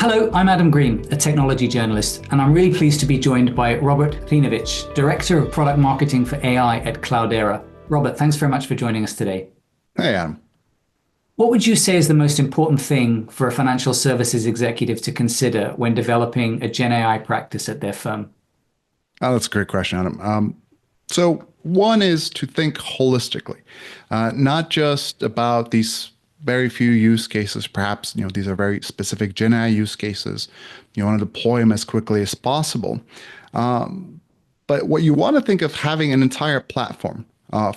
Hello, I'm Adam Green, a technology journalist, and I'm really pleased to be joined by Robert Hryniewicz, Director of Product Marketing for AI at Cloudera. Robert, thanks very much for joining us today. Hey, Adam. What would you say is the most important thing for a financial services executive to consider when developing a GenAI practice at their firm? Oh, that's a great question, Adam. So one is to think holistically, not just about these very few use cases. Perhaps, these are very specific GenAI use cases. You want to deploy them as quickly as possible. But what you want to think of having an entire platform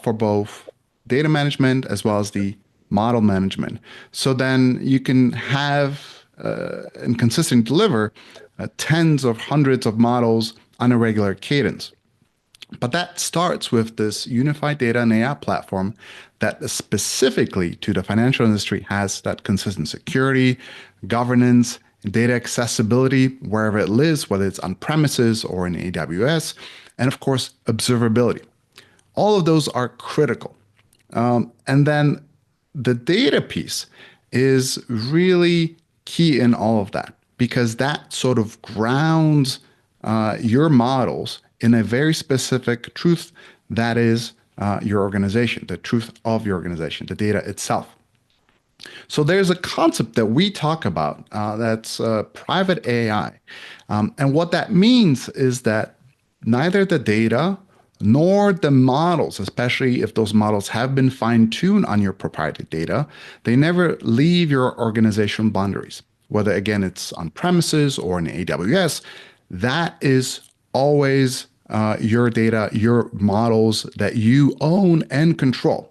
for both data management as well as the model management. So then you can have and consistently deliver tens of hundreds of models on a regular cadence. But that starts with this unified data and AI platform that specifically to the financial industry has that consistent security, governance, data accessibility wherever it lives, whether it's on premises or in AWS, and of course, observability. All of those are critical. And then the data piece is really key in all of that because that sort of grounds your models in a very specific truth that is your organization, the truth of your organization, the data itself. So there's a concept that we talk about that's private AI. And what that means is that neither the data nor the models, especially if those models have been fine-tuned on your proprietary data, they never leave your organizational boundaries. Whether, again, it's on premises or in AWS, that is always your data, your models that you own and control.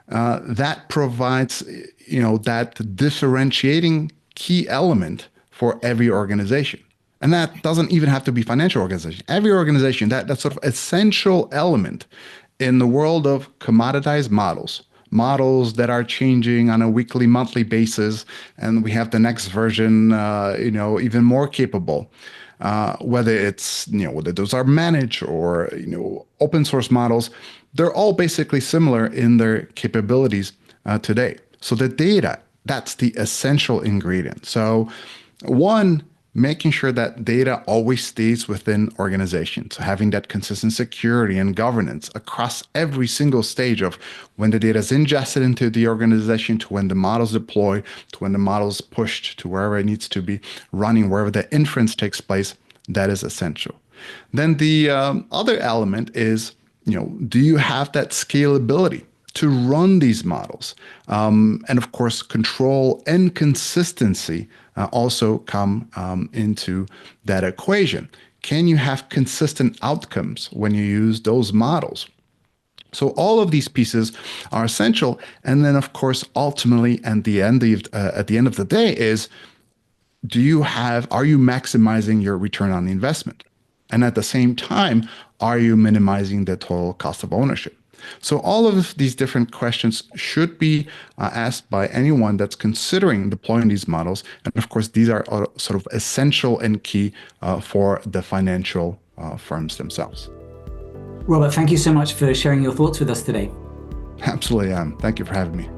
That provides, that differentiating key element for every organization. And that doesn't even have to be financial organization. Every organization, that sort of essential element in the world of commoditized models that are changing on a weekly, monthly basis, and we have the next version, even more capable. Whether it's, whether those are managed or, open source models, they're all basically similar in their capabilities today. So the data, that's the essential ingredient. So one, making sure that data always stays within organizations, so having that consistent security and governance across every single stage of when the data is ingested into the organization to when the model's deployed, to when the model's pushed to wherever it needs to be running, wherever the inference takes place, that is essential. Then the other element is, do you have that scalability to run these models? And of course, control and consistency also come into that equation. Can you have consistent outcomes when you use those models? So all of these pieces are essential. And then, of course, ultimately, at the end of the day is, are you maximizing your return on the investment? And at the same time, are you minimizing the total cost of ownership? So all of these different questions should be asked by anyone that's considering deploying these models. And of course, these are sort of essential and key for the financial firms themselves. Robert, thank you so much for sharing your thoughts with us today. Absolutely, Thank you for having me.